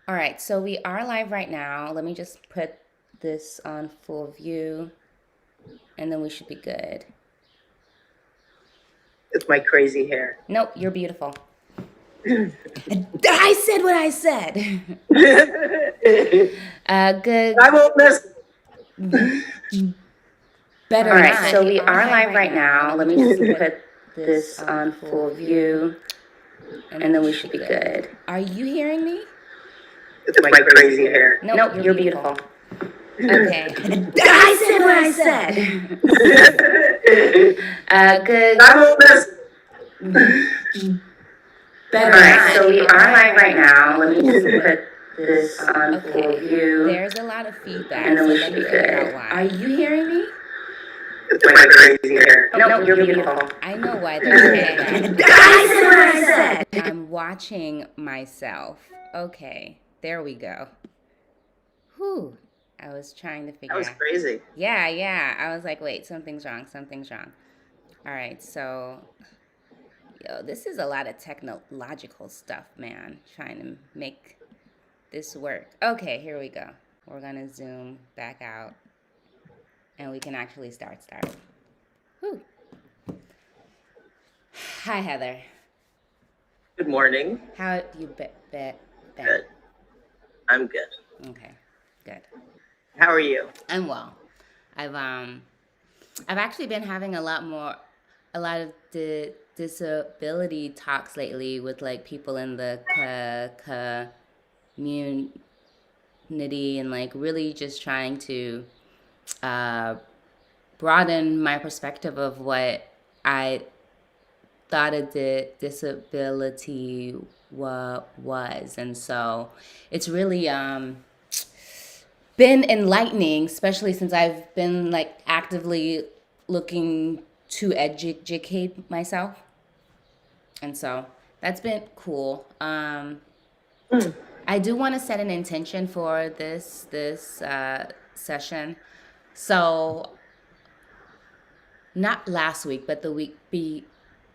All right, so we are live right now. Let me just put this on full view and then we should be good. With my crazy hair. Nope, you're beautiful. I said what I said. Good. I won't miss. Better All right, not. so we are live right now. Let me just put this on full view, and then we should be good. Are you hearing me? With my crazy hair. Nope, You're beautiful. Okay. I said what I said. Good. I won't miss. Better All right, not. so we are live right now. Let me just put this on full view, There's a lot of feedback, and then so we let should me be figure good. out why. Are you hearing me? With my crazy hair. No, you're beautiful. I know why there's feedback. I said what I said. I'm watching myself. Okay, there we go. Whew. I was trying to figure That was out. crazy. Yeah. I was like, wait, something's wrong. All right, so, this is a lot of technological stuff, man. Trying to make this work. Okay, here we go. We're gonna zoom back out, and we can actually start. Whew. Hi, Heather. Good morning. How have you been? Good. I'm good. Okay, good. How are you? I'm well. I've actually been having a lot of disability talks lately with like people in the community and like really just trying to uh, broaden my perspective of what I thought a disability was, and so it's really been enlightening, especially since I've been like actively looking to educate myself, and so that's been cool. I do want to set an intention for this session. So not last week, but the week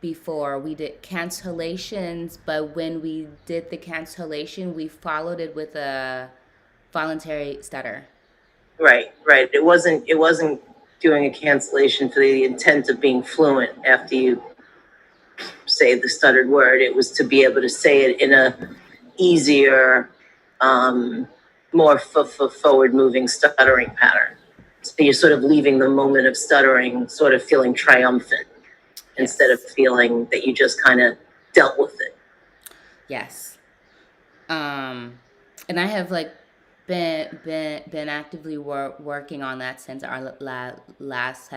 before we did cancellations. But when we did the cancellation, we followed it with a voluntary stutter. Right. It wasn't doing a cancellation for the intent of being fluent after you say the stuttered word. It was to be able to say it in a easier, more forward moving stuttering pattern. So you're sort of leaving the moment of stuttering sort of feeling triumphant instead of feeling that you just kind of dealt with it. Yes. And I have like been actively working on that since our last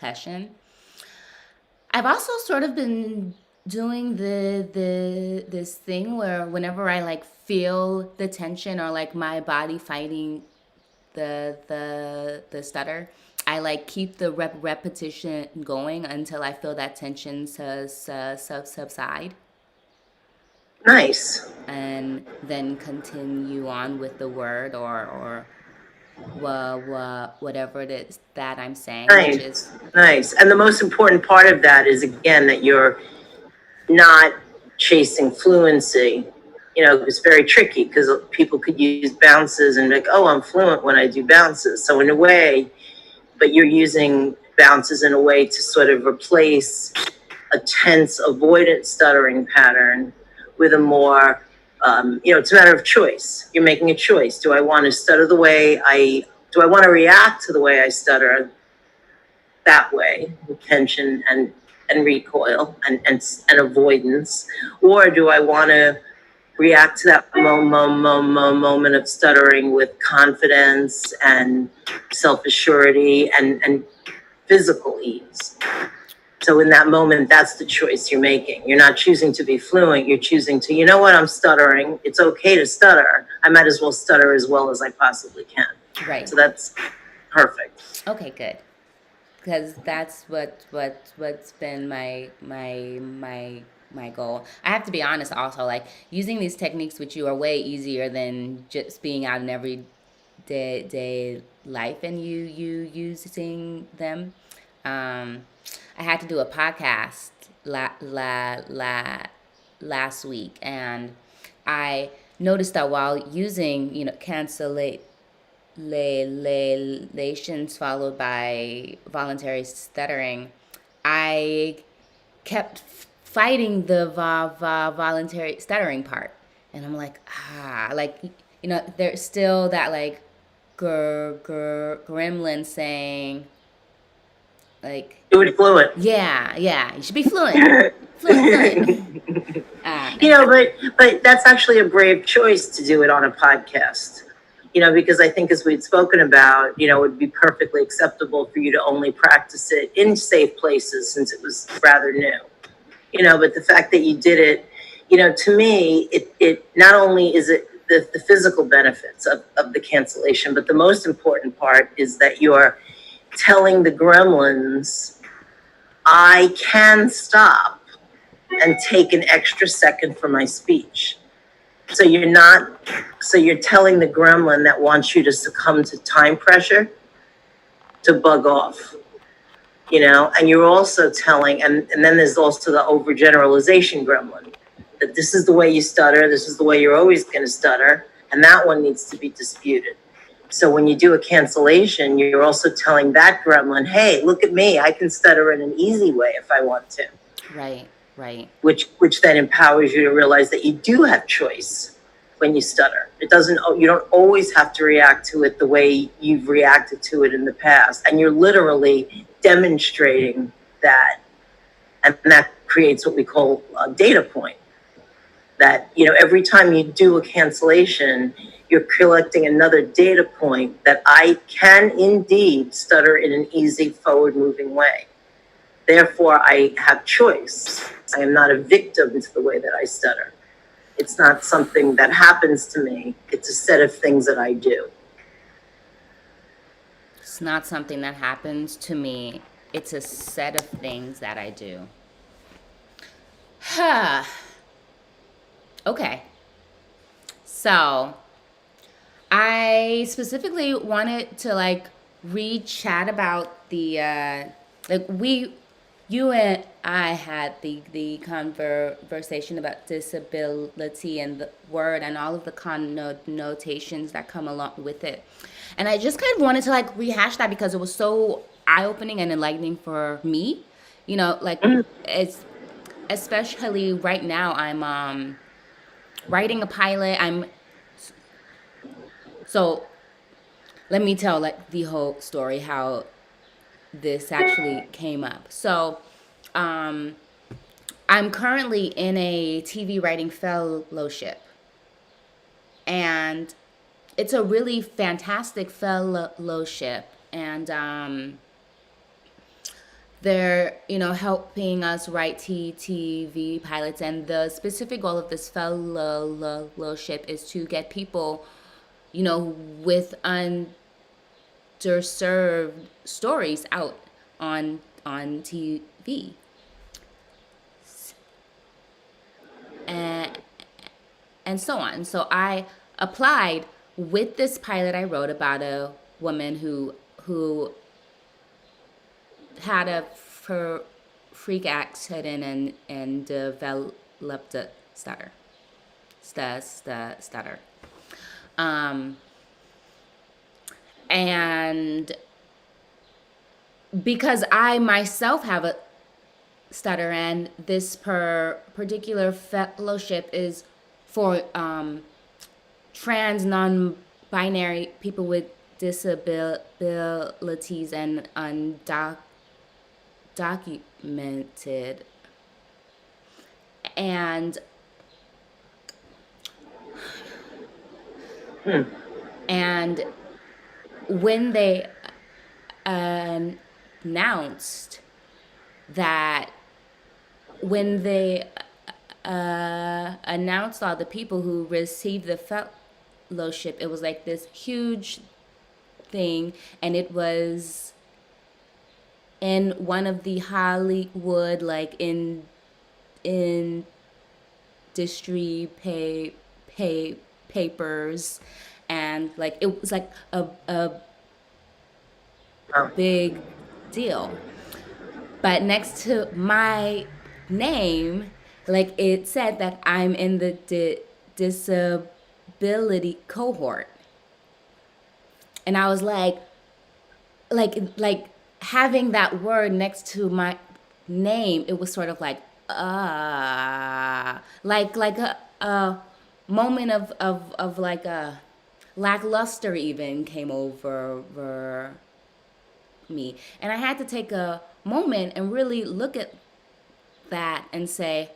session. I've also sort of been doing the this thing where whenever I like feel the tension or like my body fighting the stutter, I like keep the repetition going until I feel that tension subside, Nice. and then continue on with the word or whatever it is that I'm saying, Nice. which is Nice. And the most important part of that is, again, that you're not chasing fluency. You know, it's very tricky because people could use bounces and be like, oh, I'm fluent when I do bounces. So in a way, but you're using bounces in a way to sort of replace a tense avoidant stuttering pattern with a more, it's a matter of choice. You're making a choice. Do I want to stutter do I want to react to the way I stutter that way, with tension and recoil and avoidance? Or do I want to react to that moment of stuttering with confidence and self-assurity and physical ease? So in that moment, that's the choice you're making. You're not choosing to be fluent. You're choosing to, you know what, I'm stuttering. It's okay to stutter. I might as well stutter as well as I possibly can. right. So that's perfect. Okay, good. Because that's what's been my goal. I have to be honest also, like using these techniques with you are way easier than just being out in everyday life and you using them. I had to do a podcast last week, and I noticed that while using, cancellations followed by voluntary stuttering, I kept fighting the voluntary stuttering part. And I'm like, there's still that like gremlin saying, like, Do it fluent. yeah, yeah, you should be fluent, fluent, fluent. But that's actually a brave choice to do it on a podcast. Because I think as we'd spoken about, it would be perfectly acceptable for you to only practice it in safe places since it was rather new. But the fact that you did it, to me, it not only is it the physical benefits of the cancellation, but the most important part is that you're telling the gremlins, I can stop and take an extra second for my speech. So you're telling the gremlin that wants you to succumb to time pressure to bug off. And you're also telling, and then there's also the overgeneralization gremlin, that this is the way you stutter, this is the way you're always going to stutter, and that one needs to be disputed. So when you do a cancellation, you're also telling that gremlin, hey, look at me, I can stutter in an easy way if I want to. Right, right. Which then empowers you to realize that you do have choice when you stutter. You don't always have to react to it the way you've reacted to it in the past. And you're literally demonstrating that. And that creates what we call a data point. That, every time you do a cancellation, you're collecting another data point that I can indeed stutter in an easy, forward-moving way. Therefore, I have choice. I am not a victim to the way that I stutter. It's not something that happens to me. It's a set of things that I do. It's not something that happens to me. It's a set of things that I do. Huh. Okay. So, I specifically wanted to like re-chat about the you and I had the conversation about disability and the word and all of the connotations that come along with it. And I just kind of wanted to like rehash that because it was so eye-opening and enlightening for me. Like it's especially right now I'm writing a pilot. So let me tell like the whole story how this actually came up. So, I'm currently in a TV writing fellowship, and it's a really fantastic fellowship. And they're helping us write TV pilots, and the specific goal of this fellowship is to get people, with underserved stories out on TV. And and so on. So I applied with this pilot I wrote about a woman who had a freak accident and developed a stutter. Um, and because I myself have a stutter, and this particular fellowship is for trans, non-binary people with disabilities and undocumented, and and when they announced that when they announced all the people who received the fellowship, it was like this huge thing, and it was in one of the Hollywood like industry papers, and like it was like a big deal. But next to my name, like it said that I'm in the disability disability cohort. And I was like having that word next to my name, it was sort of like like a moment of like a lackluster even came over me. And I had to take a moment and really look at that and say,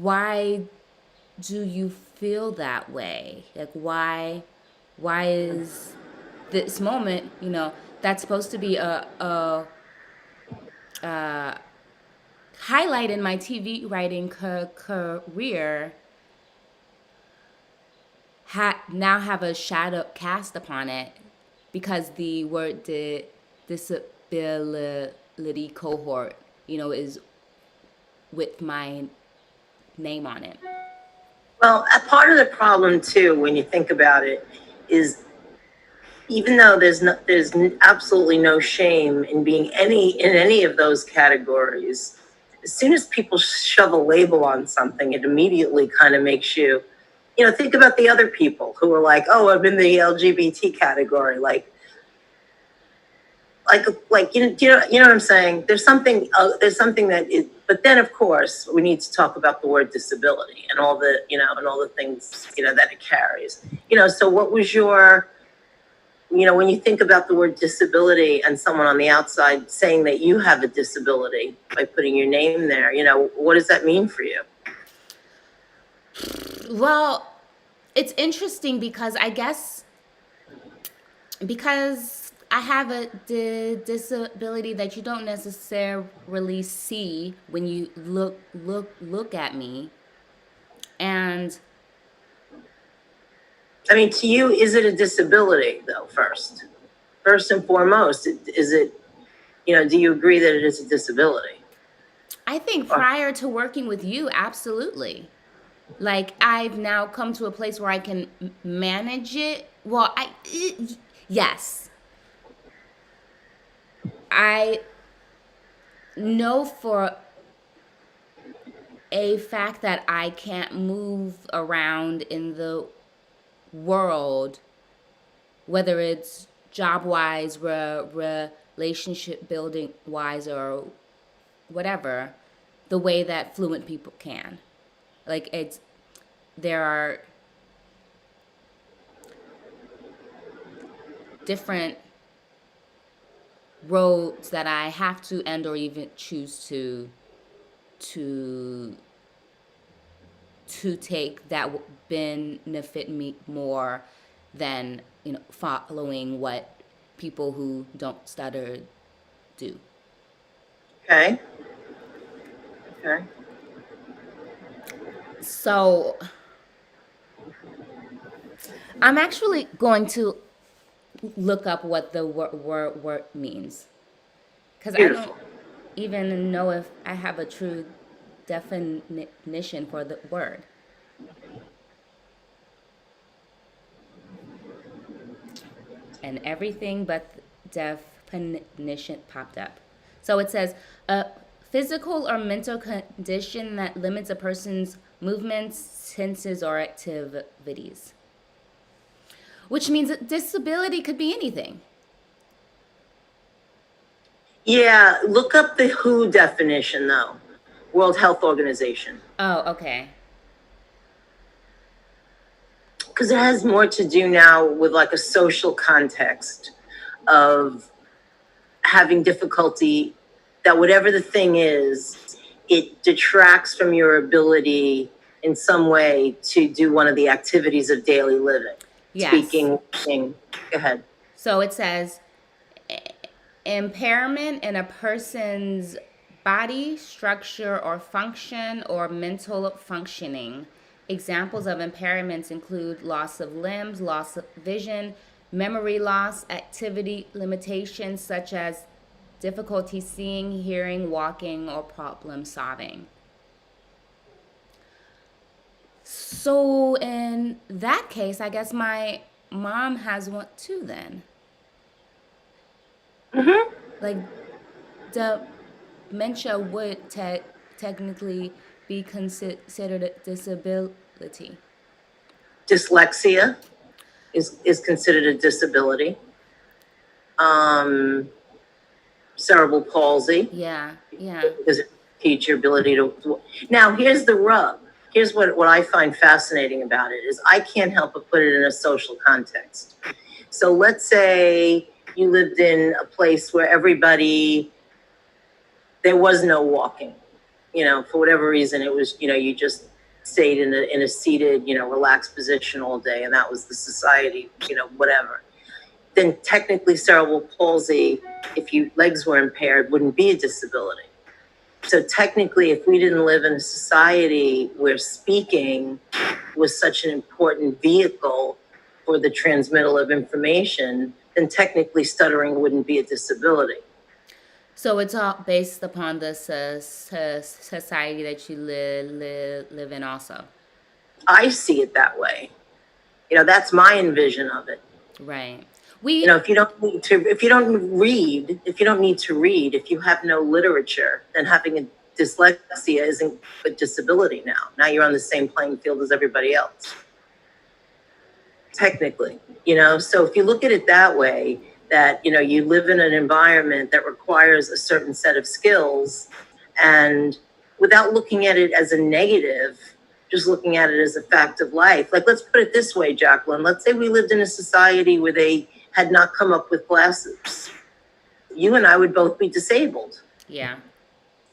why do you feel that way? Like why is this moment, that's supposed to be a highlight in my TV writing career, now have a shadow cast upon it because the word disability cohort, is with my name on it. Well, a part of the problem too, when you think about it, is even though there's absolutely no shame in being in any of those categories, as soon as people shove a label on something, it immediately kind of makes you, think about the other people who are like, oh, I'm in the LGBT category, you know what I'm saying? There's something that is, but then of course we need to talk about the word disability and all the, and all the things, that it carries. So what was your, when you think about the word disability and someone on the outside saying that you have a disability by putting your name there, what does that mean for you? Well, it's interesting because I guess because I have a disability that you don't necessarily see when you look at me, and I mean, to you, is it a disability though? First and foremost, is it, do you agree that it is a disability? I think Or, prior to working with you, absolutely. Like I've now come to a place where I can manage it. Well, yes, I know for a fact that I can't move around in the world, whether it's job wise, relationship building wise, or whatever, the way that fluent people can. Like there are different roads that I have to and or even choose to to take that would benefit me more than following what people who don't stutter do. okay. Okay. So I'm actually going to look up what the word means because I don't Beautiful. even know if I have a true definition for the word. And everything but definition popped up. So it says a physical or mental condition that limits a person's movements, senses, or activities. Which means that disability could be anything. Yeah, look up the WHO definition though, World Health Organization, Oh, okay. because it has more to do now with like a social context of having difficulty, that whatever the thing is, it detracts from your ability in some way to do one of the activities of daily living. Yes. Speaking, walking. Go ahead. So it says impairment in a person's body, structure, or function, or mental functioning. Examples of impairments include loss of limbs, loss of vision, memory loss, activity limitations such as difficulty seeing, hearing, walking, or problem solving. So, in that case, I guess my mom has one too, then. Mm-hmm. Like, dementia would technically be considered a disability. Dyslexia is considered a disability. Cerebral palsy, Yeah, yeah. because it impedes your ability to. Now, here's the rub. Here's what I find fascinating about it is I can't help but put it in a social context. So let's say you lived in a place where there was no walking, for whatever reason, it was, you just stayed in a seated, relaxed position all day, and that was the society, whatever. Then technically cerebral palsy, if your legs were impaired, wouldn't be a disability. So technically, if we didn't live in a society where speaking was such an important vehicle for the transmittal of information, then technically stuttering wouldn't be a disability. So it's all based upon the society that you live in, also. I see it that way. That's my envision of it. Right. If you don't need to, if you don't need to read, if you have no literature, then having a dyslexia isn't a disability now. Now you're on the same playing field as everybody else. Technically, so if you look at it that way, that, you live in an environment that requires a certain set of skills, and without looking at it as a negative, just looking at it as a fact of life. Like, let's put it this way, Jacqueline. Let's say we lived in a society where they had not come up with glasses. You and I would both be disabled. Yeah.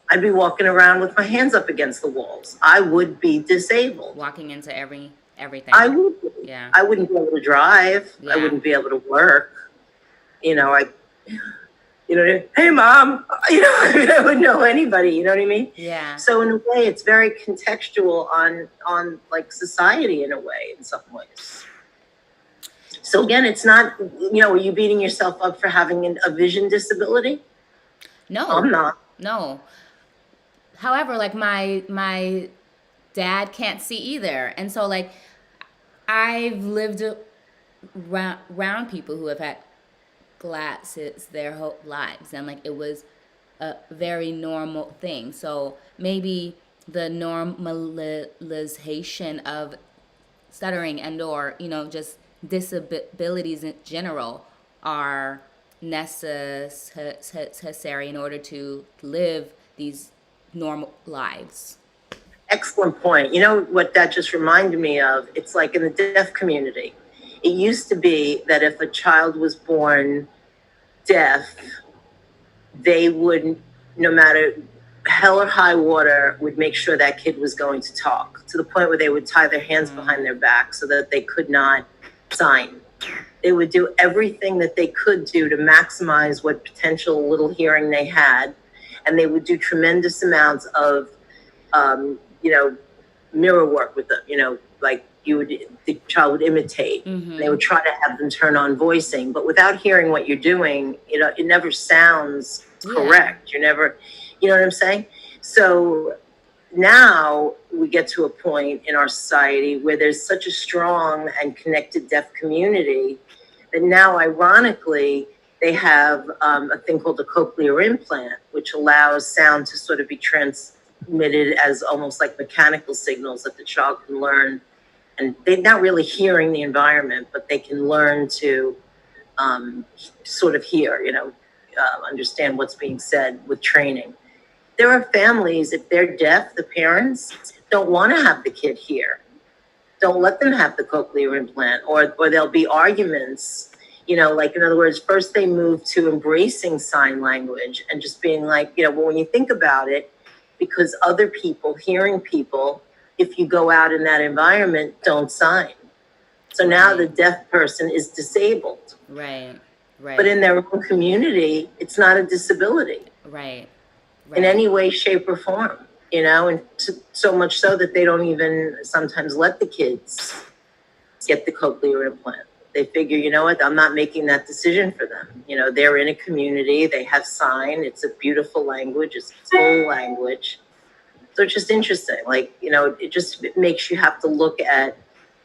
I'd be walking around with my hands up against the walls. I would be disabled. Walking into everything. I would. Yeah. I wouldn't be able to drive. Yeah. I wouldn't be able to work. Hey mom, I wouldn't know anybody, you know what I mean? Yeah. So in a way, it's very contextual on like society in a way, in some ways. So again, it's not, are you beating yourself up for having a vision disability? No. I'm not. No. However, like my dad can't see either. And so like I've lived around people who have had glasses their whole lives, and like it was a very normal thing. So maybe the normalization of stuttering and or just disabilities in general are necessary in order to live these normal lives. Excellent point. You know what that just reminded me of? It's like in the deaf community. It used to be that if a child was born deaf, they would, no matter hell or high water, would make sure that kid was going to talk, to the point where they would tie their hands behind their back so that they could not sign. They would do everything that they could do to maximize what potential little hearing they had. And they would do tremendous amounts of, mirror work with them, like the child would imitate. Mm-hmm. They would try to have them turn on voicing, but without hearing what you're doing, it never sounds correct. You're never, you know what I'm saying? So now we get to a point in our society where there's such a strong and connected deaf community that now, ironically, they have a thing called a cochlear implant, which allows sound to sort of be transmitted as almost like mechanical signals that the child can learn. And they're not really hearing the environment, but they can learn to sort of hear, understand what's being said with training. There are families, if they're deaf, the parents don't want to have the kid hear. Don't let them have the cochlear implant, or there'll be arguments. Like, in other words, first they move to embracing sign language and just being like, well, when you think about it, because other people, hearing people, if you go out in that environment, don't sign. So now the deaf person is disabled. Right. But in their own community, it's not a disability. Right. In any way, shape, or form, and so much so that they don't even sometimes let the kids get the cochlear implant. They figure, you know what, I'm not making that decision for them. They're in a community, they have sign, it's a beautiful language, it's a whole language. So it's just interesting. Like, it makes you have to look at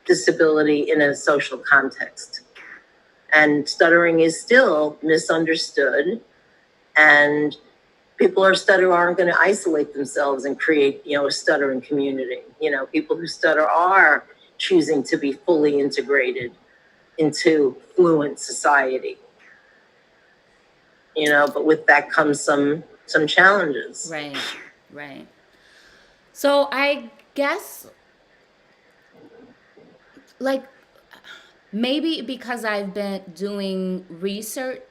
disability in a social context. And stuttering is still misunderstood, and people who stutter aren't going to isolate themselves and create, a stuttering community. People who stutter are choosing to be fully integrated into fluent society. But with that comes some challenges. Right. Right. So I guess, like, maybe because I've been doing research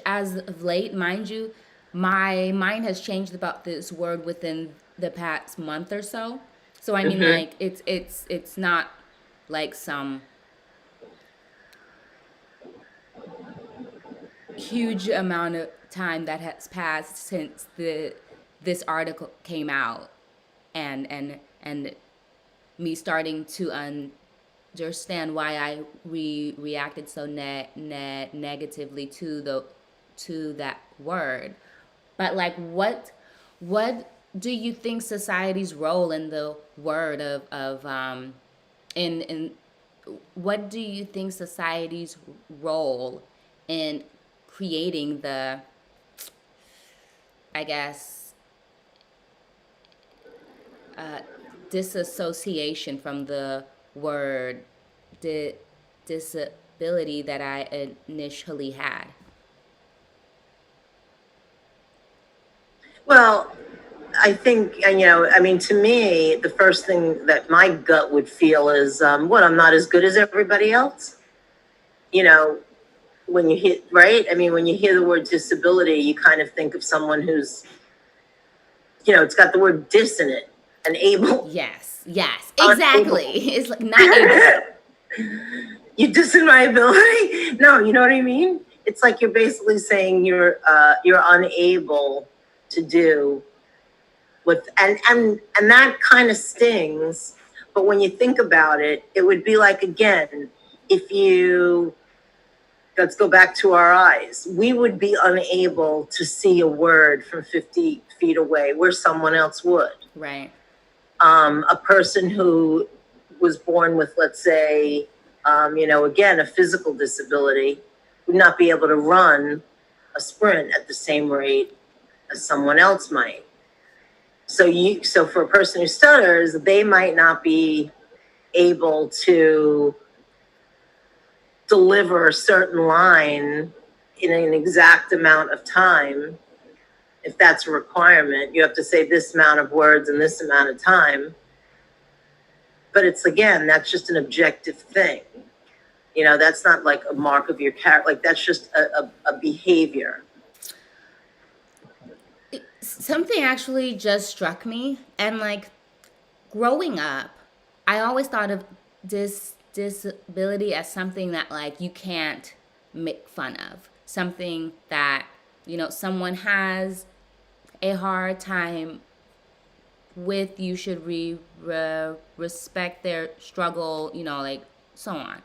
as of late, mind you, my mind has changed about this word within the past month or so. So I mean, Hmm. like, it's not like some huge amount of time that has passed since the this article came out, and me starting to understand why I reacted so negatively to that word. But like, what do you think society's role in the word of in what do you think society's role in creating the, I guess, uh, disassociation from the word di- disability that I initially had? Well, I think, I mean, to me, the first thing that my gut would feel is, what, I'm not as good as everybody else? You know, when you hit, right? I mean, when you hear the word disability, you kind of think of someone who's, it's got the word dis in it, and able, Yes, yes, exactly. unable. It's like not able. You dissing my ability? No, you know what I mean? It's like you're basically saying you're unable to do with, and that kind of stings. But when you think about it, it would be like, again, if you, let's go back to our eyes, we would be unable to see a word from 50 feet away where someone else would. Right. A person who was born with, let's say, again, a physical disability would not be able to run a sprint at the same rate as someone else might. So for a person who stutters, they might not be able to deliver a certain line in an exact amount of time. If that's a requirement, you have to say this amount of words in this amount of time. But it's, again, that's just an objective thing. That's not like a mark of your character. Like, that's just a behavior. Something actually just struck me, and like, growing up, I always thought of this disability as something that, like, you can't make fun of, something that, someone has a hard time with. You should respect their struggle, like, so on.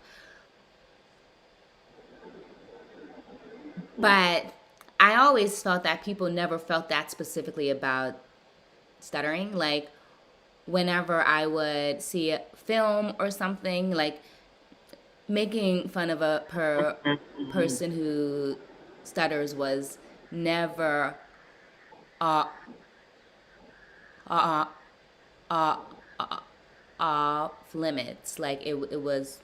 But I always felt that people never felt that specifically about stuttering. Like, whenever I would see a film or something, like, making fun of a person who stutters was never uh, uh, uh, off limits. Like, it was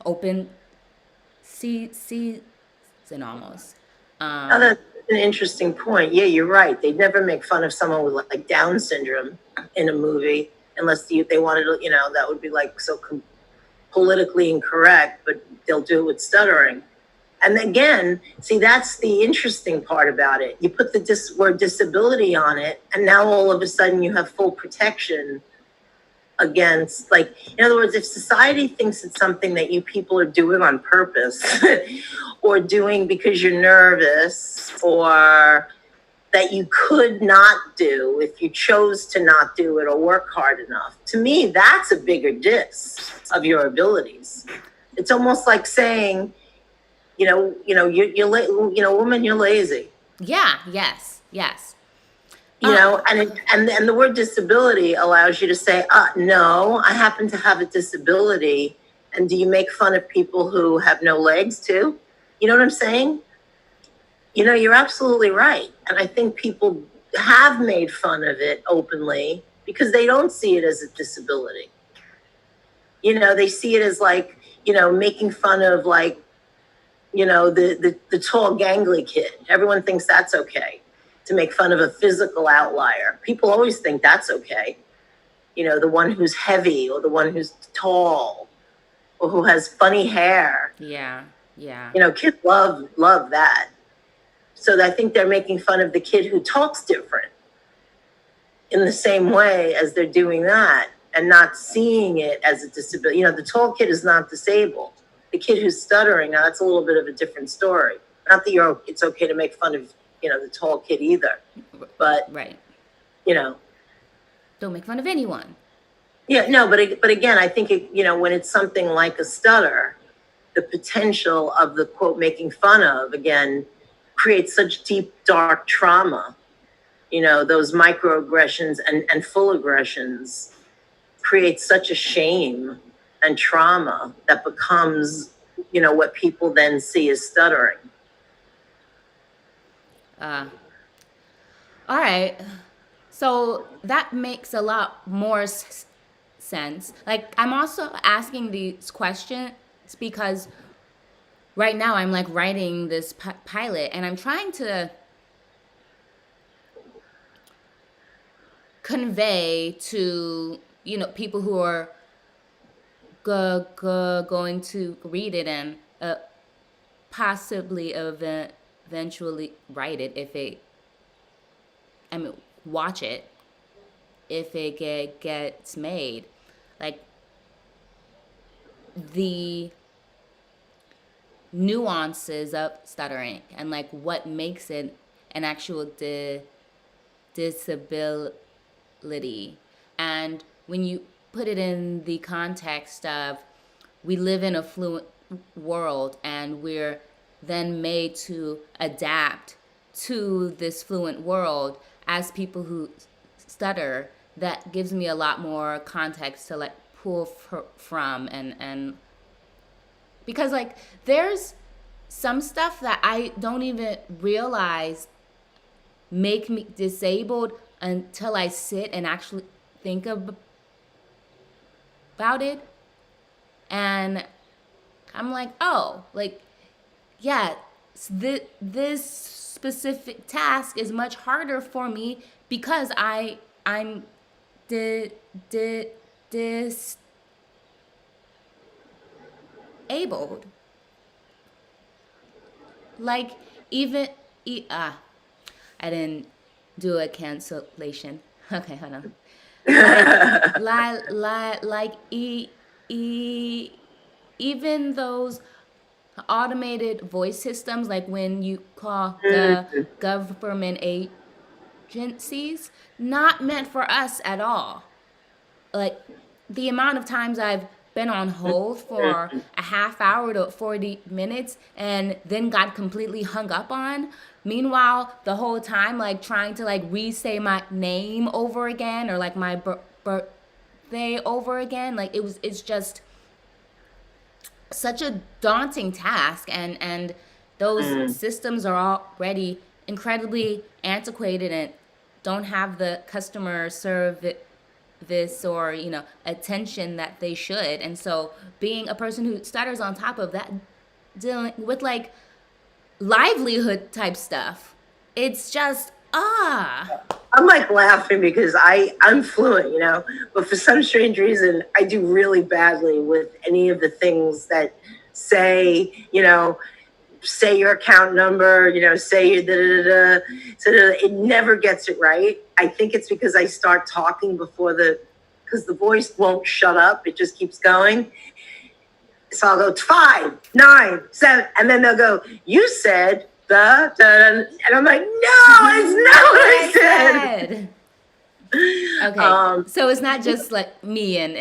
open season almost. Oh, Um, that's an interesting point. Yeah, you're right. They'd never make fun of someone with like Down syndrome in a movie unless they wanted to, that would be like so politically incorrect, but they'll do it with stuttering. And again, see, that's the interesting part about it. You put the word disability on it, and now all of a sudden you have full protection against, like, in other words, if society thinks it's something that you people are doing on purpose or doing because you're nervous, or that you could not do if you chose to not do it or work hard enough, to me, that's a bigger diss of your abilities. It's almost like saying, woman, you're lazy. yeah, yes, yes. And the word disability allows you to say, no, I happen to have a disability. And do you make fun of people who have no legs too? You know what I'm saying? You're absolutely right. And I think people have made fun of it openly because they don't see it as a disability. They see it as like, making fun of like, the tall gangly kid. Everyone thinks that's okay to make fun of a physical outlier. People always think that's okay. The one who's heavy or the one who's tall or who has funny hair. Yeah. Yeah. Kids love that. So I think they're making fun of the kid who talks different in the same way as they're doing that and not seeing it as a disability. The tall kid is not disabled. The kid who's stuttering, now that's a little bit of a different story. Not that it's okay to make fun of, the tall kid either. But, Right. Don't make fun of anyone. Yeah, no, but again, I think, when it's something like a stutter, the potential of the quote making fun of, again, creates such deep, dark trauma. Those microaggressions and full aggressions create such a shame and trauma that becomes, what people then see as stuttering. All right. So that makes a lot more sense. Like, I'm also asking these questions because right now I'm like writing this pilot and I'm trying to convey to, people who are going to read it and possibly eventually write it watch it if it gets made. Like, the nuances of stuttering and like what makes it an actual disability. And when you put it in the context of we live in a fluent world and we're then made to adapt to this fluent world as people who stutter, that gives me a lot more context to like pull from and because like there's some stuff that I don't even realize make me disabled until I sit and actually think about it. And I'm like, oh, like, yeah, this specific task is much harder for me because I'm disabled. Like, even I didn't do a cancellation. Okay, hold on. Even those automated voice systems, like when you call the government agencies, not meant for us at all. Like, the amount of times I've been on hold for a half hour to 40 minutes and then got completely hung up on. Meanwhile, the whole time, like, trying to, like, re-say my name over again or, like, my birthday over again. Like, it's just such a daunting task. And those systems are already incredibly antiquated and don't have the customer service or attention that they should. And so being a person who stutters on top of that, dealing with like livelihood type stuff, it's just I'm like laughing because I'm fluent, but for some strange reason I do really badly with any of the things that say your account number, say your da-da-da-da. So it never gets it right. I think it's because I start talking because the voice won't shut up. It just keeps going. So I'll go 5, 9, 7, and then they'll go, you said the, and I'm like, no, it's not what I said. Okay, so it's not just like me and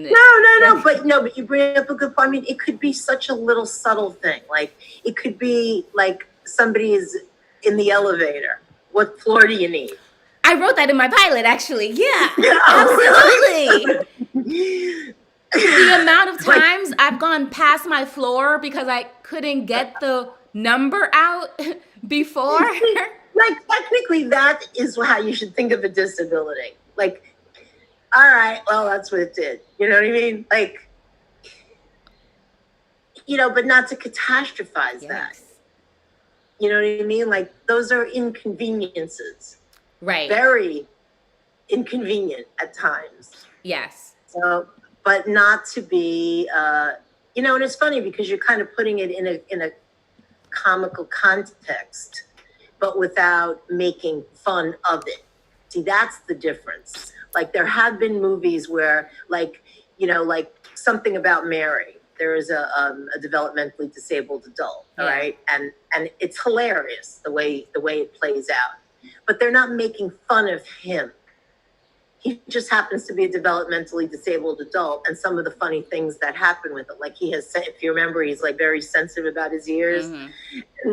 no, but you bring up a good point. I mean, it could be such a little subtle thing. Like, it could be like somebody is in the elevator. What floor do you need? I wrote that in my pilot, actually. Yeah, absolutely. The amount of times I've gone past my floor because I couldn't get the number out before. Like, technically, that is how you should think of a disability. Like, all right, well, that's what it did. You know what I mean? Like, but not to catastrophize that. Yikes. You know what I mean? Like, those are inconveniences. Right. Very inconvenient at times. Yes. So, but not to be, and it's funny because you're kind of putting it in a comical context, but without making fun of it. See, that's the difference. Like, there have been movies where, like Something About Mary. There is a developmentally disabled adult, all Yeah. right, and it's hilarious the way it plays out. But they're not making fun of him. He just happens to be a developmentally disabled adult, and some of the funny things that happen with it, like he has, if you remember, he's like very sensitive about his ears, and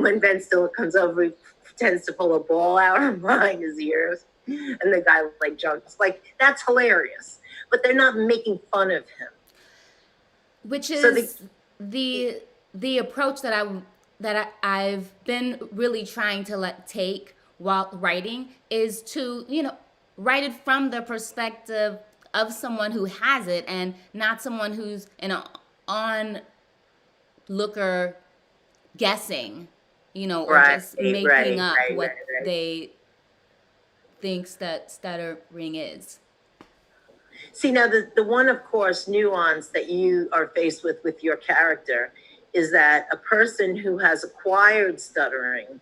when Ben Stiller comes over, he pretends to pull a ball out from behind his ears, and the guy like jumps. Like, that's hilarious, but they're not making fun of him. Which is the approach that I've been really trying to take while writing, is to write it from the perspective of someone who has it, and not someone who's an onlooker guessing, or just making up what they thinks that stuttering is. See, now the one, of course, nuance that you are faced with your character is that a person who has acquired stuttering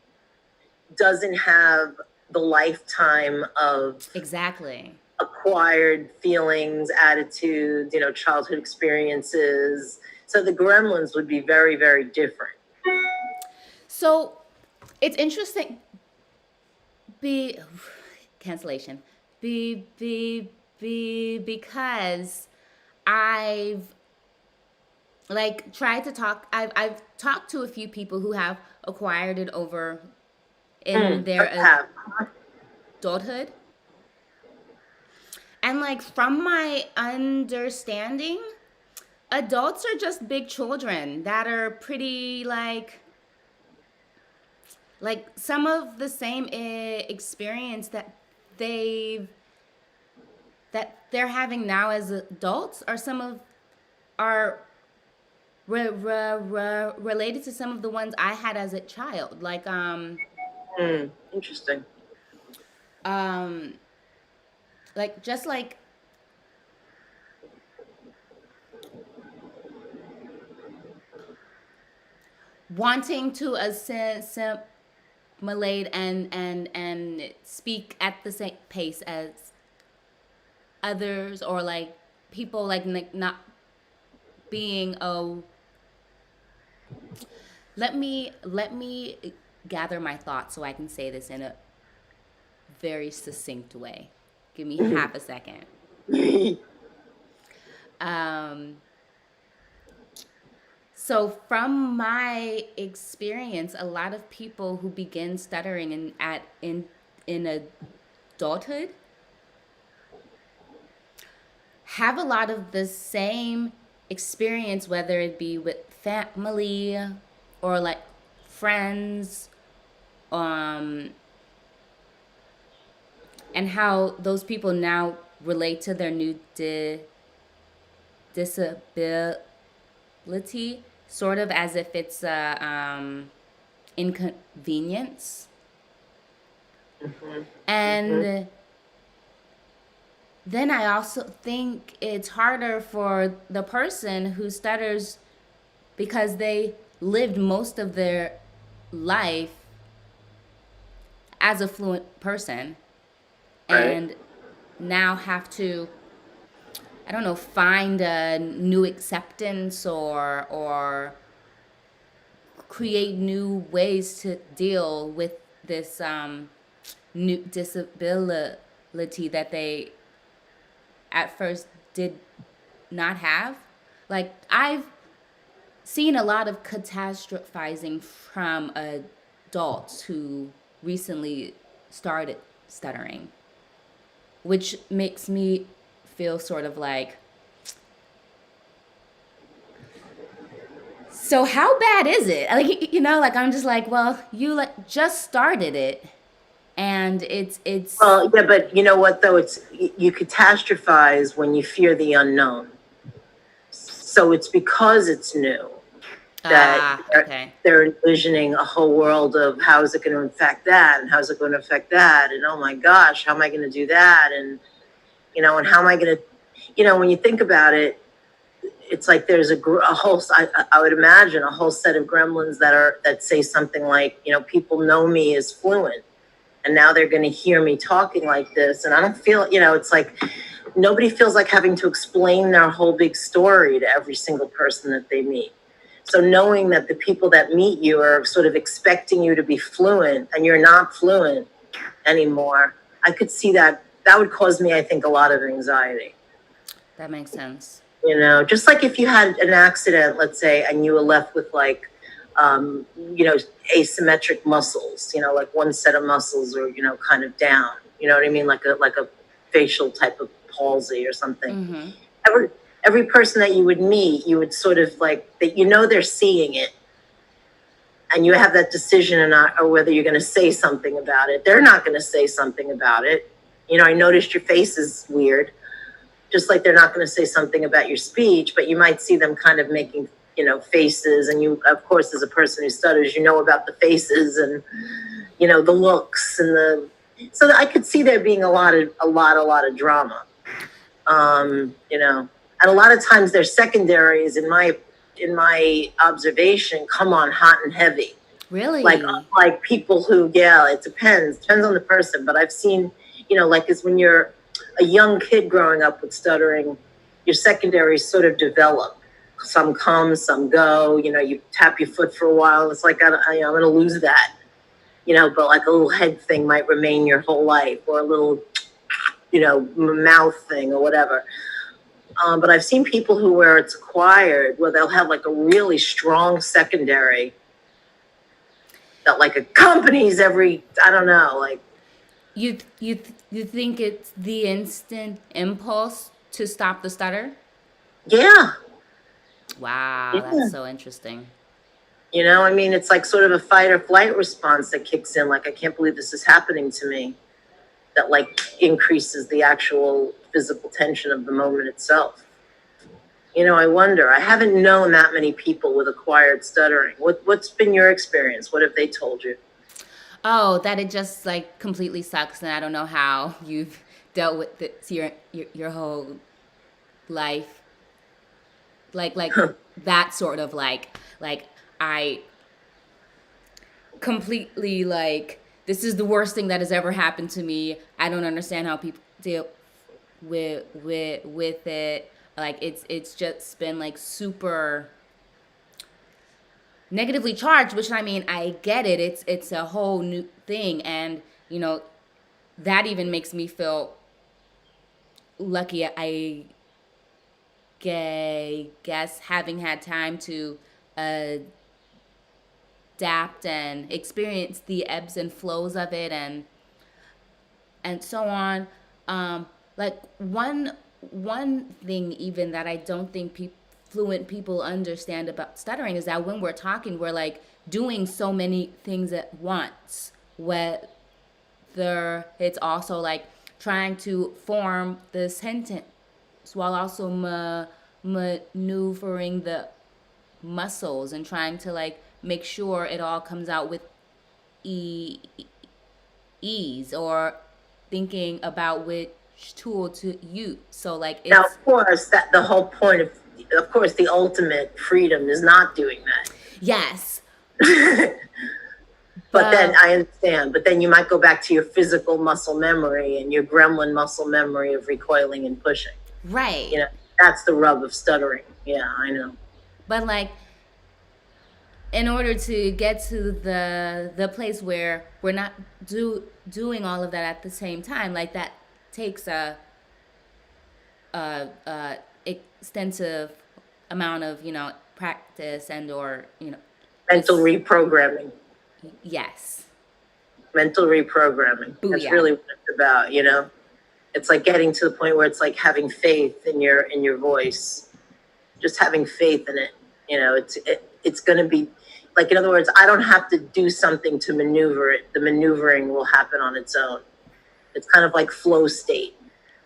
doesn't have the lifetime of Exactly acquired feelings, attitudes, childhood experiences. So the gremlins would be very, very different. So it's interesting. Cancellation. Because I've tried to talk. I've talked to a few people who have acquired it over in their adulthood, and from my understanding, adults are just big children that are pretty like some of the same experience that they're having now as adults, are some of are related to some of the ones I had as a child. Interesting. Just like wanting to assimilate and speak at the same pace as others, or people not being let me gather my thoughts so I can say this in a very succinct way. Give me half a second. So from my experience, a lot of people who begin stuttering in adulthood have a lot of the same experience, whether it be with family or friends, and how those people now relate to their new disability, sort of as if it's a inconvenience. And then I also think it's harder for the person who stutters because they lived most of their life as a fluent person, and now have to, I don't know, find a new acceptance or create new ways to deal with this new disability that they at first did not have. I've seen a lot of catastrophizing from adults who recently started stuttering, which makes me feel sort of so how bad is it? I'm just well, you just started it, and it's well, yeah, but you know what though, it's, you catastrophize when you fear the unknown. So it's because it's new. that Ah, okay. they're envisioning a whole world of how is it going to affect that and how's it going to affect that, and oh my gosh, how am I going to do that, and and how am I going to, when you think about it, it's like there's a whole, I would imagine a whole set of gremlins that say something like, people know me as fluent, and now they're going to hear me talking like this, and I don't feel, it's like nobody feels like having to explain their whole big story to every single person that they meet. So knowing that the people that meet you are sort of expecting you to be fluent and you're not fluent anymore, I could see that would cause me, I think, a lot of anxiety. That makes sense. Just like if you had an accident, let's say, and you were left with like, um, you know, asymmetric muscles, like one set of muscles are, kind of down, you know what I mean? Like a facial type of palsy or something. Mm-hmm. Every, every person that you would meet, you would sort of like, that, they're seeing it, and you have that decision or not, or whether you're going to say something about it. They're not going to say something about it. I noticed your face is weird, just like they're not going to say something about your speech, but you might see them kind of making, faces. And you, of course, as a person who stutters, about the faces and, the looks and so I could see there being a lot of drama. And a lot of times their secondaries, in my observation, come on hot and heavy. Really? Like people who, yeah, it depends on the person, but I've seen, like, is when you're a young kid growing up with stuttering, your secondaries sort of develop. Some come, some go. You tap your foot for a while. It's like, I'm going to lose that. But like a little head thing might remain your whole life, or a little, mouth thing or whatever. But I've seen people where it's acquired, where they'll have like a really strong secondary that like accompanies every, I don't know, like, You think it's the instant impulse to stop the stutter? yeah. Wow, that's Yeah. so interesting. I mean, it's like sort of a fight or flight response that kicks in. Like, I can't believe this is happening to me. That like increases the actual physical tension of the moment itself. I wonder. I haven't known that many people with acquired stuttering. What's been your experience? What have they told you? Oh, that it just like completely sucks, and I don't know how you've dealt with this your whole life, like that sort of like I completely like this is the worst thing that has ever happened to me. I don't understand how people deal with it. Like it's just been like super negatively charged, which I mean I get it. It's a whole new thing, and that even makes me feel lucky. I guess having had time to adapt and experience the ebbs and flows of it, and so on. Like one thing even that I don't think fluent people understand about stuttering is that when we're talking, we're like doing so many things at once. Whether it's also like trying to form the sentence while also maneuvering the muscles and trying to like make sure it all comes out with e- ease, or thinking about which tool to use. So like Now, it's of course, that the whole point of course, the ultimate freedom is not doing yes, that. But then but I understand. But then you might go back to your physical muscle memory and your gremlin muscle memory of recoiling and pushing. right. You know, that's the rub of stuttering. Yeah, I know. But like in order to get to the place where we're not doing all of that at the same time, like that takes a extensive amount of practice and or Mental just reprogramming. yes, Mental reprogramming. That's booyah, really what it's about. It's like getting to the point where it's like having faith in your voice, just having faith in it. It's going to be like, in other words, I don't have to do something to maneuver it. The maneuvering will happen on its own. It's kind of like flow state.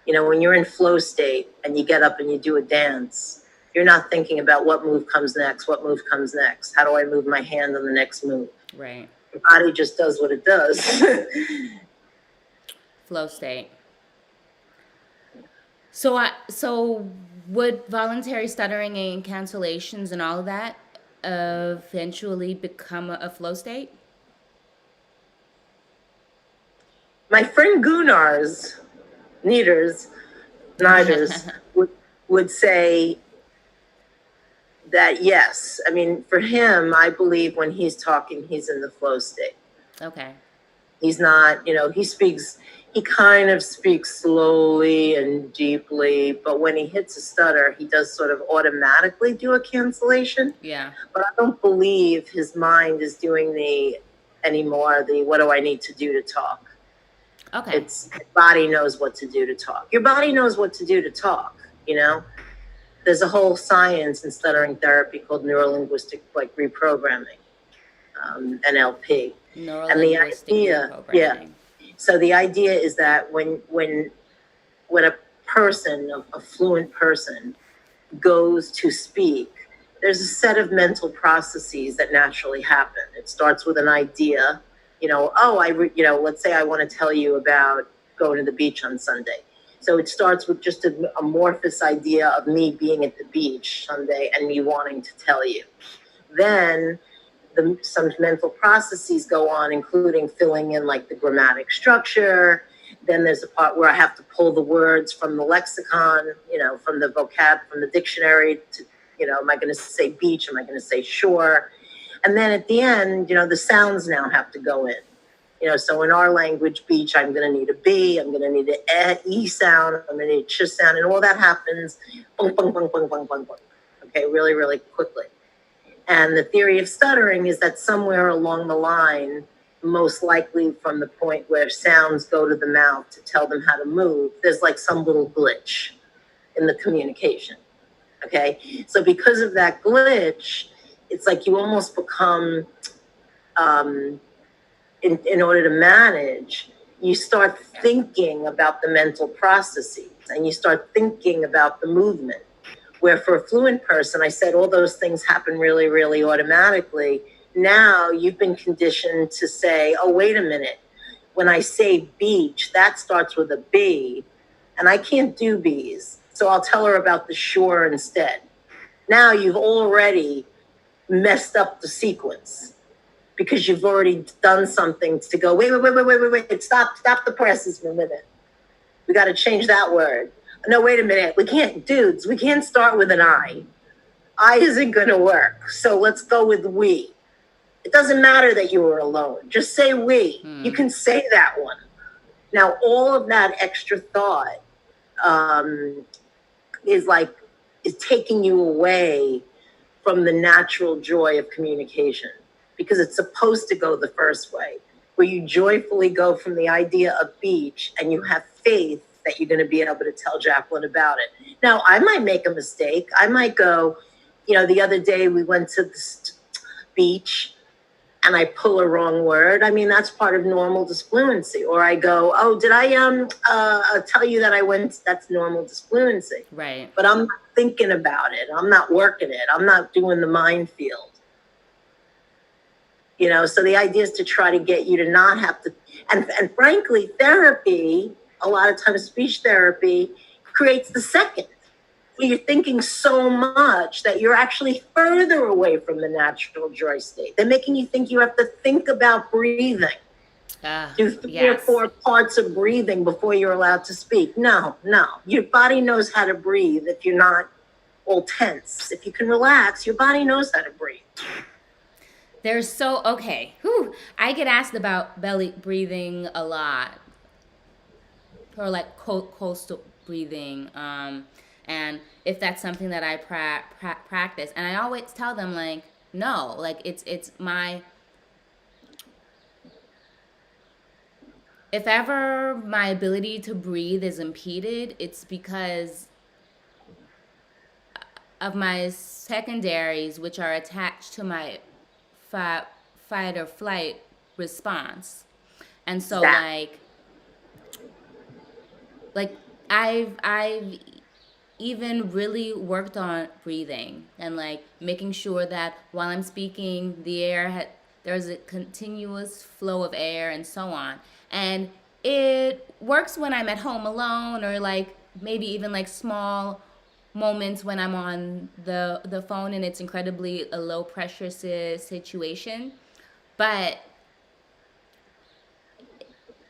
When you're in flow state and you get up and you do a dance, You're not thinking about what move comes next, what move comes next. How do I move my hand on the next move? Right. Your body just does what it does. Flow state. So would voluntary stuttering and cancellations and all of that eventually become a flow state? My friend Gunnar's, Nieder's, Niders would say that yes. I mean, for him, I believe when he's talking, he's in the flow state. Okay. He's not, he kind of speaks slowly and deeply, but when he hits a stutter, he does sort of automatically do a cancellation. Yeah. But I don't believe his mind is doing anymore the what do I need to do to talk. Okay. It's body knows what to do to talk. Your body knows what to do to talk, you know? There's a whole science in stuttering therapy called neurolinguistic like reprogramming, NLP. And the Neurolinguistic idea, yeah. reprogramming. So the idea is that when a person, a fluent person, goes to speak, there's a set of mental processes that naturally happen. It starts with an idea, let's say I want to tell you about going to the beach on Sunday. So it starts with just an amorphous idea of me being at the beach Sunday and me wanting to tell you. Then some mental processes go on, including filling in like the grammatic structure. Then there's a part where I have to pull the words from the lexicon, from the vocab, from the dictionary to, am I going to say beach? Am I going to say shore? And then at the end, the sounds now have to go in. So in our language, beach, I'm going to need a B, I'm going to need an E sound, I'm going to need a ch sound, and all that happens, bung, bung, bung, bung, bung, bung, bung. Okay, really, really quickly. And the theory of stuttering is that somewhere along the line, most likely from the point where sounds go to the mouth to tell them how to move, there's like some little glitch in the communication. Okay, so because of that glitch, it's like you almost become, in order to manage, you start thinking about the mental processes and you start thinking about the movement. Where for a fluent person, I said all those things happen really, really automatically. Now you've been conditioned to say, oh, wait a minute. When I say beach, that starts with a B, and I can't do B's. So I'll tell her about the shore instead. Now you've already messed up the sequence because you've already done something to go, wait, stop the presses for a minute. We got to change that word. No, wait a minute. We can't start with an I. I isn't going to work. So let's go with we. It doesn't matter that you were alone. Just say we. You can say that one. Now, all of that extra thought is taking you away from the natural joy of communication because it's supposed to go the first way, where you joyfully go from the idea of beach and you have faith that you're going to be able to tell Jacqueline about it. Now, I might make a mistake. I might go, the other day we went to the beach and I pull a wrong word. I mean, that's part of normal disfluency. Or I go, oh, did I tell you that I went? That's normal disfluency. Right. But I'm not thinking about it. I'm not working it. I'm not doing the minefield. So the idea is to try to get you to not have to. And frankly, therapy, a lot of times speech therapy, creates the second. You're thinking so much that you're actually further away from the natural joy state. They're making you think you have to think about breathing. Do 3 or 4 parts of breathing before you're allowed to speak. No. Your body knows how to breathe if you're not all tense. If you can relax, your body knows how to breathe. Okay. Whew. I get asked about belly breathing a lot, or like coastal breathing, and if that's something that I practice, and I always tell them like, no, like it's my. If ever my ability to breathe is impeded, it's because of my secondaries, which are attached to my fight or flight response. And so like I've even really worked on breathing and like making sure that while I'm speaking, there's a continuous flow of air and so on. And it works when I'm at home alone or like maybe even like small moments when I'm on the phone and it's incredibly a low pressure situation. But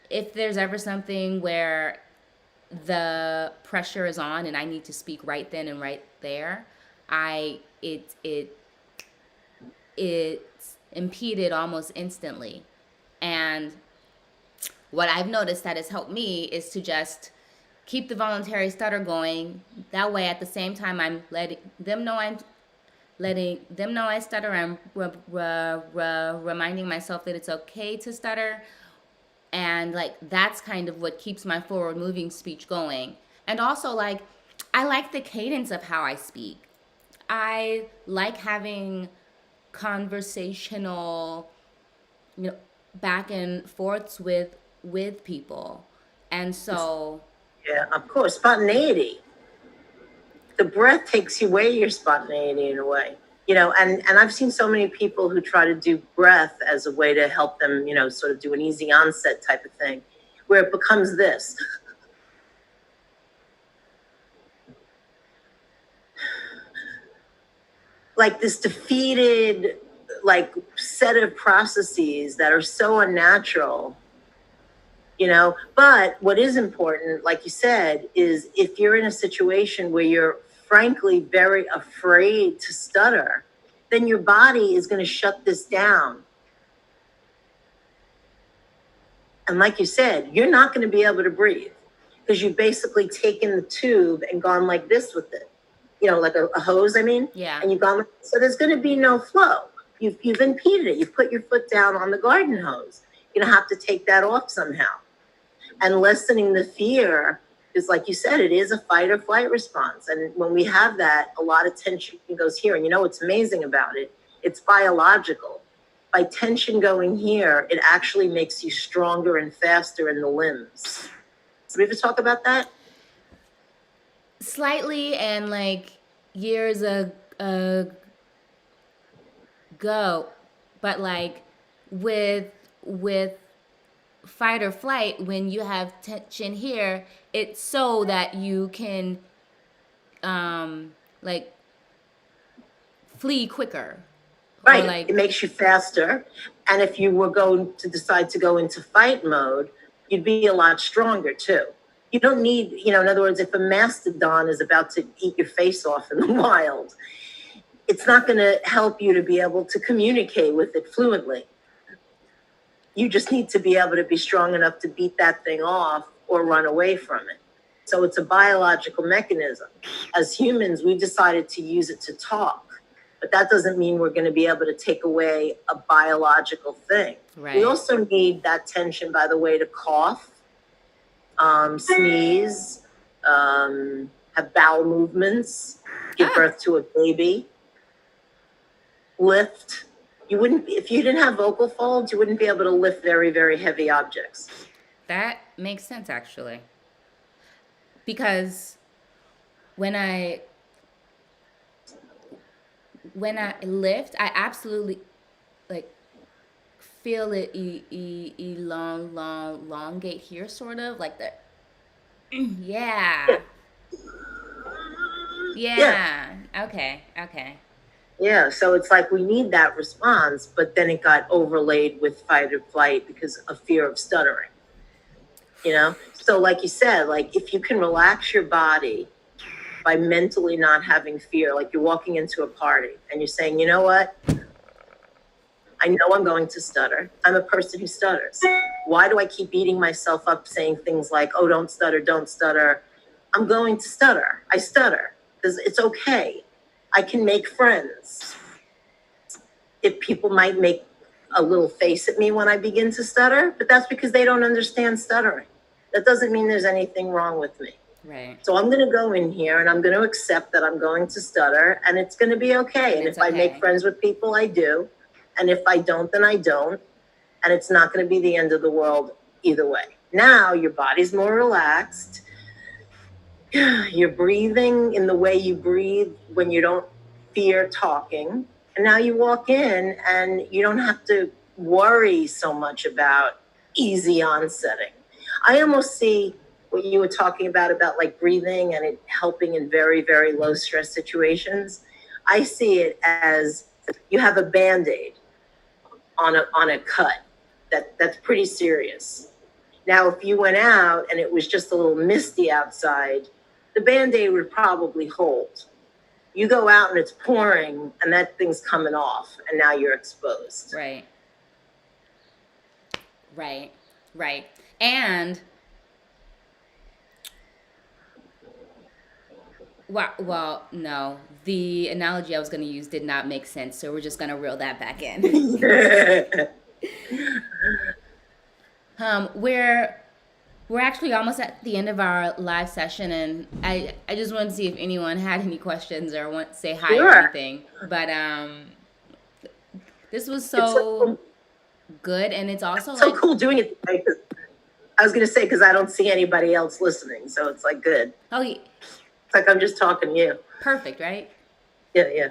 if there's ever something where the pressure is on and I need to speak right then and right there, I it's impeded almost instantly. And what I've noticed that has helped me is to just keep the voluntary stutter going. That way, at the same time, letting them know I stutter. I'm reminding myself that it's okay to stutter, and like that's kind of what keeps my forward moving speech going. And also, like, I like the cadence of how I speak. I like having conversational, you know, back and forths with people. And so, Yeah, of course, spontaneity. The breath takes away your spontaneity in a way. And I've seen so many people who try to do breath as a way to help them, sort of do an easy onset type of thing, where it becomes this. Like this defeated, like set of processes that are so unnatural. But what is important, like you said, is if you're in a situation where you're frankly very afraid to stutter, then your body is going to shut this down. And like you said, you're not going to be able to breathe because you've basically taken the tube and gone like this with it, like a hose, I mean. yeah. And you've gone, so there's going to be no flow. You've impeded it. You've put your foot down on the garden hose. You're going to have to take that off somehow. And lessening the fear is, like you said, it is a fight or flight response. And when we have that, a lot of tension goes here. And what's amazing about it? It's biological. By tension going here, it actually makes you stronger and faster in the limbs. Did we ever talk about that? Slightly, and like years ago, but like with fight or flight, when you have tension here, it's so that you can like flee quicker, or Right. It like, makes you faster. And if you were going to decide to go into fight mode, you'd be a lot stronger too. You don't need, in other words, if a mastodon is about to eat your face off in the wild, it's not going to help you to be able to communicate with it fluently. You just need to be able to be strong enough to beat that thing off or run away from it. So it's a biological mechanism. As humans, we decided to use it to talk. But that doesn't mean we're going to be able to take away a biological thing. right. We also need that tension, by the way, to cough, sneeze, have bowel movements, give birth to a baby, lift. You wouldn't, if you didn't have vocal folds, you wouldn't be able to lift very, very heavy objects. That makes sense, actually, because when I lift, I absolutely like feel it elongate here, sort of like the yeah. Yeah. Okay. Yeah, so it's like we need that response, but then it got overlaid with fight or flight because of fear of stuttering. So like you said, like if you can relax your body by mentally not having fear, like you're walking into a party and you're saying, you know what? I know I'm going to stutter. I'm a person who stutters. Why do I keep beating myself up saying things like, oh, don't stutter, don't stutter? I'm going to stutter. I stutter. It's okay. I can make friends. If people might make a little face at me when I begin to stutter, but that's because they don't understand stuttering. That doesn't mean there's anything wrong with me. Right. So I'm going to go in here and I'm going to accept that I'm going to stutter and it's going to be okay. And if I make friends with people, I do. And if I don't, then I don't. And it's not going to be the end of the world either way. Now your body's more relaxed. you're breathing in the way you breathe when you don't fear talking. And now you walk in and you don't have to worry so much about easy onsetting. I almost see what you were talking about like breathing and it helping in very, very low stress situations. I see it as you have a Band-Aid on a cut that's pretty serious. Now, if you went out and it was just a little misty outside, the Band-Aid would probably hold. You go out and it's pouring and that thing's coming off and now you're exposed. Right. Right. Right. And well, no. The analogy I was going to use did not make sense, so we're just going to reel that back in. We're actually almost at the end of our live session, and I just wanted to see if anyone had any questions or want to say hi or Sure. anything. But this was It's so good, and it's also so like cool doing it today. I was going to say, because I don't see anybody else listening, so it's like good. oh, It's like I'm just talking to you. perfect, right? Yeah.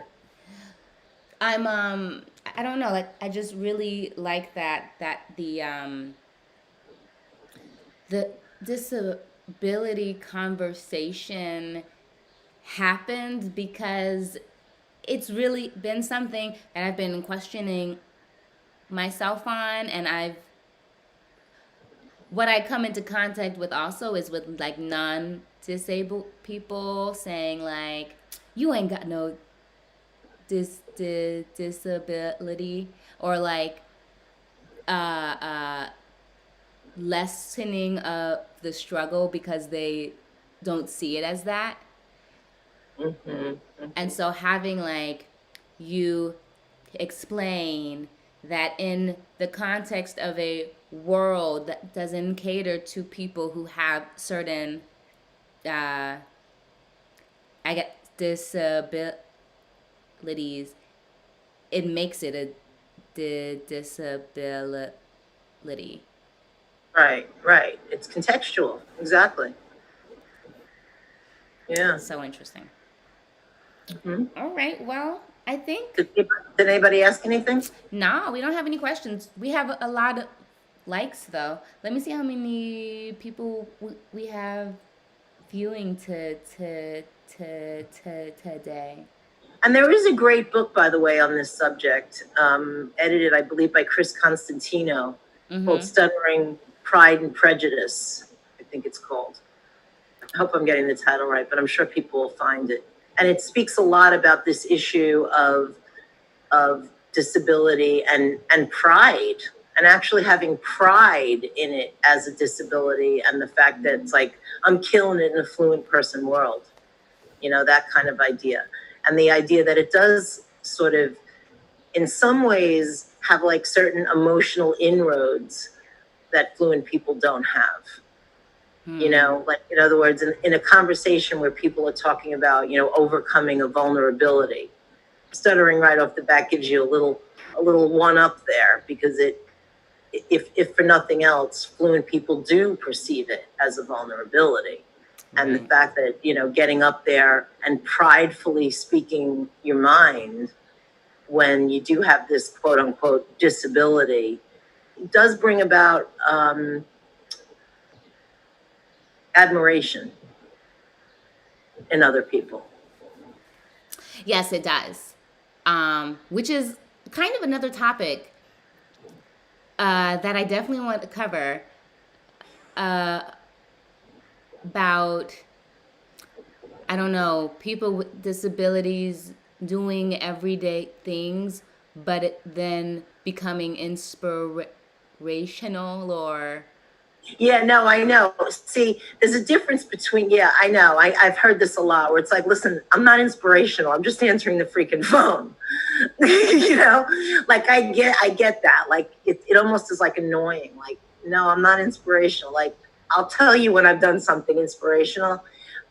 I'm I don't know, like I just really like that the disability conversation happened because it's really been something that I've been questioning myself on, and what I come into contact with also is with like non-disabled people saying like, you ain't got no disability, or like uh uh lessening of the struggle because they don't see it as that. And so having like you explain that in the context of a world that doesn't cater to people who have certain I get disabilities, it makes it a disability. Right. It's contextual. Exactly. Yeah. So interesting. Hmm. All right. Well, I think Did anybody ask anything? no, we don't have any questions. We have a lot of likes though. Let me see how many people we have viewing today. And there is a great book, by the way, on this subject, edited, I believe, by Chris Constantino, called Mm-hmm. Stuttering, Pride and Prejudice, I think it's called. I hope I'm getting the title right, but I'm sure people will find it. And it speaks a lot about this issue of disability and pride, and actually having pride in it as a disability, and the fact that it's like, I'm killing it in a fluent person world, that kind of idea. And the idea that it does sort of, in some ways, have like certain emotional inroads that fluent people don't have. Like, in other words, in a conversation where people are talking about, overcoming a vulnerability, stuttering right off the bat gives you a little one up there, because if for nothing else, fluent people do perceive it as a vulnerability. And the fact that, getting up there and pridefully speaking your mind when you do have this quote unquote disability does bring about admiration in other people. Yes, it does. Which is kind of another topic that I definitely want to cover about, I don't know, people with disabilities doing everyday things, but then becoming inspirational or. Yeah, no, I know. See, there's a difference between, yeah, I know. I've heard this a lot where it's like, listen, I'm not inspirational. I'm just answering the freaking phone. Like I get that. Like it almost is like annoying. Like, no, I'm not inspirational. Like, I'll tell you when I've done something inspirational,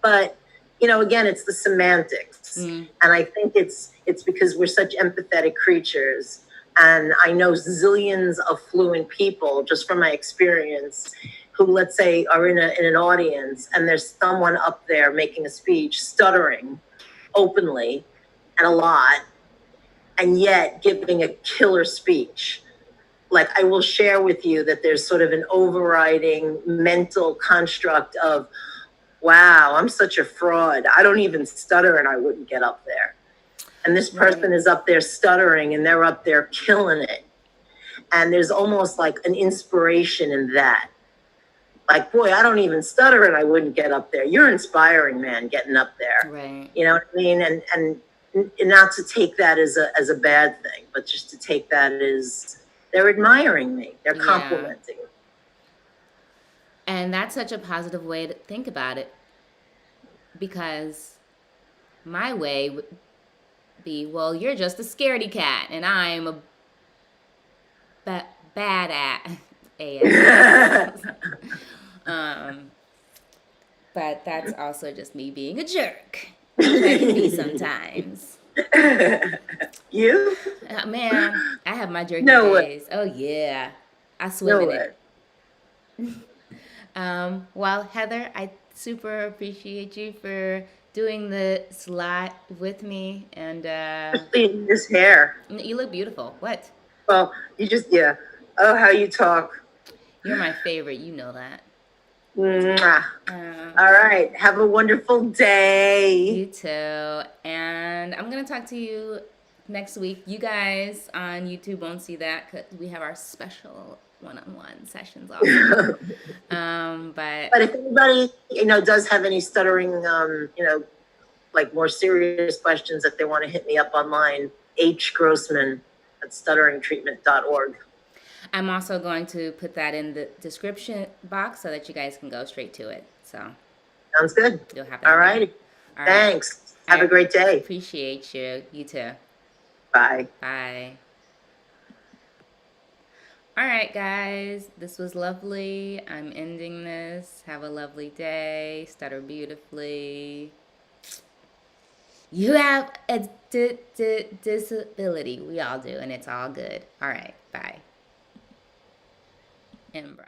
but again, it's the semantics. And I think it's because we're such empathetic creatures. And I know zillions of fluent people, just from my experience, who, let's say, are in an audience and there's someone up there making a speech, stuttering openly and a lot, and yet giving a killer speech. Like, I will share with you that there's sort of an overriding mental construct of, wow, I'm such a fraud. I don't even stutter and I wouldn't get up there. And this person Right. is up there stuttering and they're up there killing it. And there's almost like an inspiration in that. Like, boy, I don't even stutter and I wouldn't get up there. You're inspiring, man, getting up there. Right. You know what I mean? And not to take that as a bad thing, but just to take that as they're admiring me. They're Yeah. complimenting me. And that's such a positive way to think about it, because my way would be, well, you're just a scaredy cat and I'm a bad at AS. But that's also just me being a jerk, which I can be sometimes. You? Man, I have my jerky No way. days. Oh yeah, I swim No in way. it. Well, Heather, I super appreciate you for doing the slot with me, and Especially this hair. you look beautiful. What? Well, you just, yeah. Oh, how you talk. You're my favorite. You know that. Mwah. All right. Have a wonderful day. You too. And I'm going to talk to you next week. You guys on YouTube won't see that because we have our special one-on-one sessions also. But if anybody, does have any stuttering, like more serious questions that they want to hit me up online, Grossman at stutteringtreatment.org. I'm also going to put that in the description box so that you guys can go straight to it. So Sounds good. you'll have that. All right. All right. Thanks. Have a great day. Appreciate you. You too. Bye. Bye. All right, guys. This was lovely. I'm ending this. Have a lovely day. Stutter beautifully. You have a disability. We all do, and it's all good. All right. Bye. And bye.